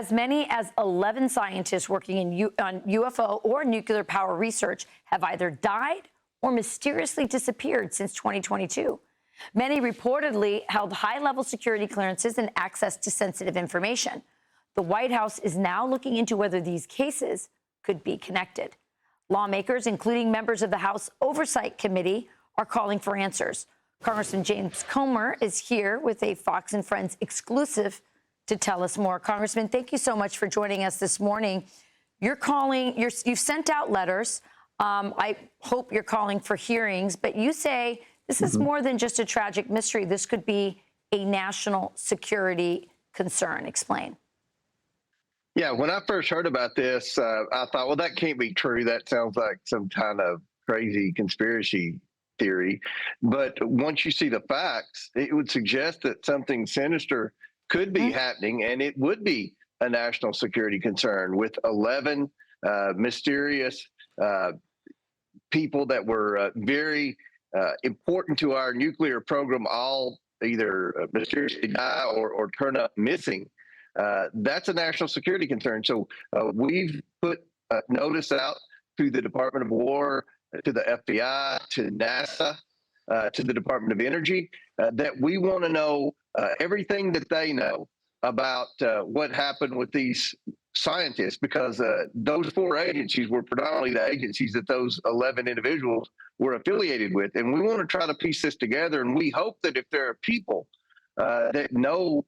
As many as 11 scientists working on UFO or nuclear power research have either died or mysteriously disappeared since 2022. Many reportedly held high-level security clearances and access to sensitive information. The White House is now looking into whether these cases could be connected. Lawmakers, including members of the House Oversight Committee, are calling for answers. Congressman James Comer is here with a Fox and Friends exclusive to tell us more. Congressman, thank you so much for joining us this morning. You've sent out letters. I hope you're calling for hearings, but you say this is more than just a tragic mystery. This could be a national security concern. Explain. Yeah, when I first heard about this, I thought, well, that can't be true. That sounds like some kind of crazy conspiracy theory. But once you see the facts, it would suggest that something sinister could be happening, and it would be a national security concern with 11 mysterious people that were very important to our nuclear program, all either mysteriously die or turn up missing. That's a national security concern. So we've put notice out to the Department of War, to the FBI, to NASA, to the Department of Energy, that we want to know everything that they know about what happened with these scientists, because those 4 agencies were predominantly the agencies that those 11 individuals were affiliated with. And we want to try to piece this together. And we hope that if there are people that know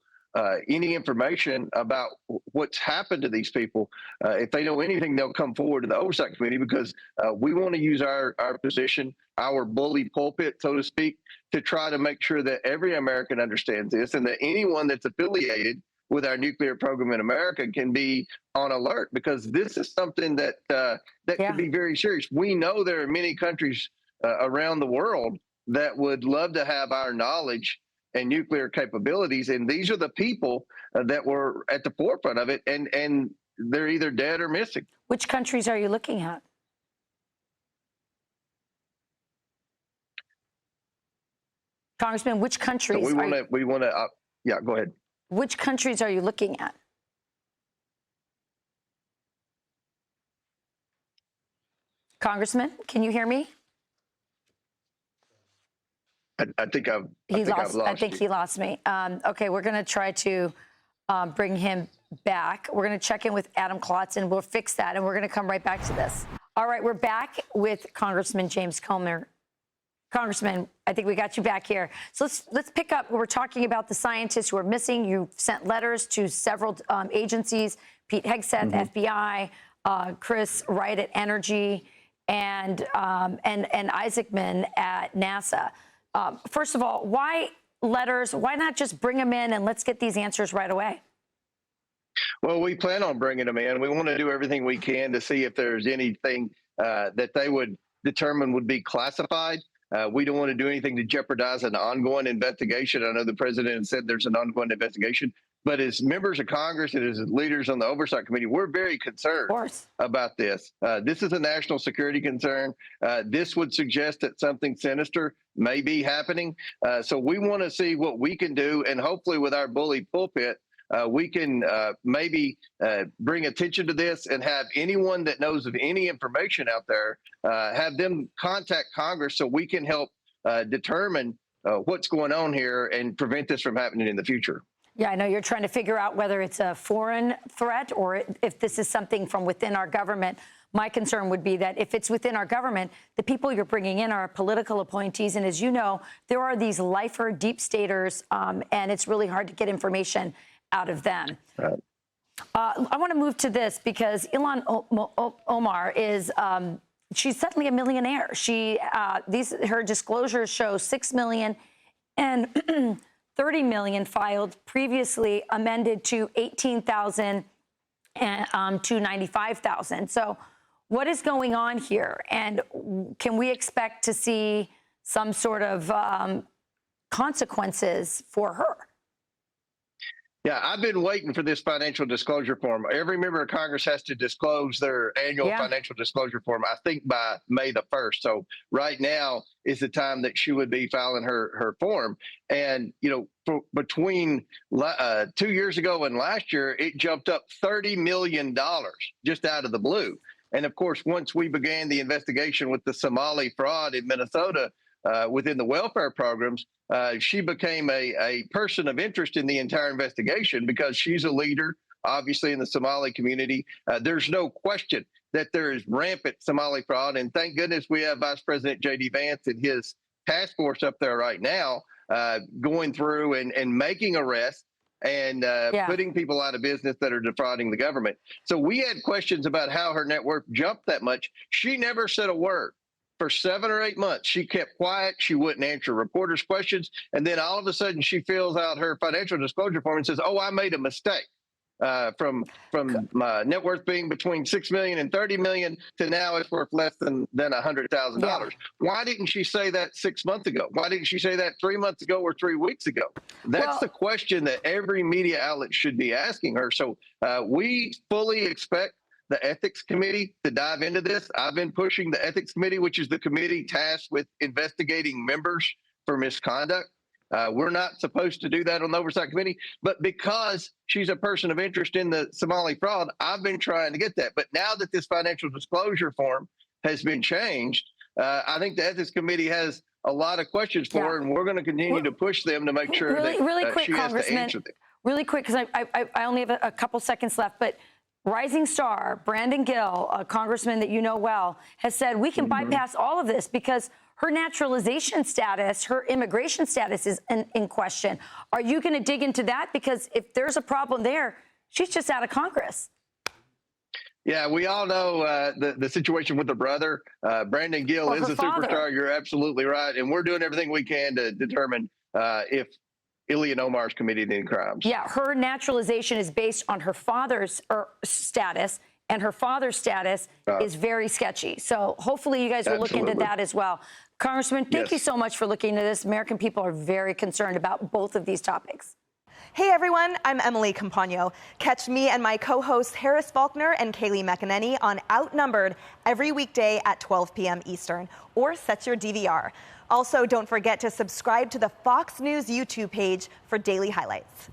any information about what's happened to these people, if they know anything, they'll come forward to the Oversight Committee, because we want to use our position, our bully pulpit, so to speak, to try to make sure that every American understands this, and that anyone that's affiliated with our nuclear program in America can be on alert, because this is something that could be very serious. We know there are many countries around the world that would love to have our knowledge and nuclear capabilities, and these are the people that were at the forefront of it, and they're either dead or missing. Which countries are you looking at? Congressman, which countries? So we want to. Yeah, go ahead. Which countries are you looking at? Congressman, can you hear me? I think I've lost I think he lost me. Okay, we're going to try to bring him back. We're going to check in with Adam Klotz, and we'll fix that, and we're going to come right back to this. All right, we're back with Congressman James Comer. Congressman, I think we got you back here. So let's pick up. We're talking about the scientists who are missing. You sent letters to several agencies: Pete Hegseth, FBI, Chris Wright at Energy, and Isaacman at NASA. First of all, why letters? Why not just bring them in and let's get these answers right away? Well, we plan on bringing them in. We want to do everything we can to see if there's anything that they would determine would be classified. We don't want to do anything to jeopardize an ongoing investigation. I know the president said there's an ongoing investigation, but as members of Congress and as leaders on the Oversight Committee, we're very concerned about this. This is a national security concern. This would suggest that something sinister may be happening. So we want to see what we can do, and hopefully with our bully pulpit, we can maybe bring attention to this and have anyone that knows of any information out there, have them contact Congress so we can help determine what's going on here and prevent this from happening in the future. Yeah, I know you're trying to figure out whether it's a foreign threat or if this is something from within our government. My concern would be that if it's within our government, the people you're bringing in are political appointees. And as you know, there are these lifer deep staters, and it's really hard to get information out of them. Right. I want to move to this because Ilhan Omar is, she's suddenly a millionaire. Her disclosures show $6 million and $30 million filed previously, amended to $18,000 and to $95,000. So what is going on here? And can we expect to see some sort of consequences for her? Yeah, I've been waiting for this financial disclosure form. Every member of Congress has to disclose their annual financial disclosure form, I think by May the 1st. So right now is the time that she would be filing her form. And, between 2 years ago and last year, it jumped up $30 million just out of the blue. And of course, once we began the investigation with the Somali fraud in Minnesota, within the welfare programs, she became a person of interest in the entire investigation because she's a leader, obviously, in the Somali community. There's no question that there is rampant Somali fraud. And thank goodness we have Vice President J.D. Vance and his task force up there right now, going through and making arrests and putting people out of business that are defrauding the government. So we had questions about how her net worth jumped that much. She never said a word. For 7 or 8 months, she kept quiet. She wouldn't answer reporters' questions. And then all of a sudden, she fills out her financial disclosure form and says, "Oh, I made a mistake from my net worth being between $6 million and $30 million to now it's worth less than $100,000." Yeah. Why didn't she say that 6 months ago? Why didn't she say that 3 months ago or 3 weeks ago? That's the question that every media outlet should be asking her. So we fully expect the Ethics Committee to dive into this. I've been pushing the Ethics Committee, which is the committee tasked with investigating members for misconduct. We're not supposed to do that on the Oversight Committee, but because she's a person of interest in the Somali fraud, I've been trying to get that. But now that this financial disclosure form has been changed, I think the Ethics Committee has a lot of questions for her, and we're going to continue to push them to make sure that quick, she has to answer them. Really quick, because I only have a couple seconds left, but rising star Brandon Gill, a congressman that you know well, has said we can bypass all of this because her naturalization status, her immigration status is in question. Are you going to dig into that? Because if there's a problem there, she's just out of Congress. Yeah, we all know the situation with the brother. Brandon Gill is a superstar. You're absolutely right. And we're doing everything we can to determine if Ilhan Omar's committed any crimes. Yeah, her naturalization is based on her father's status, and her father's status is very sketchy. So hopefully you guys will look into that as well. Congressman, thank you so much for looking into this. American people are very concerned about both of these topics. Hey everyone, I'm Emily Campagno. Catch me and my co-hosts Harris Faulkner and Kaylee McEnany on Outnumbered every weekday at 12 p.m. Eastern, or set your DVR. Also, don't forget to subscribe to the Fox News YouTube page for daily highlights.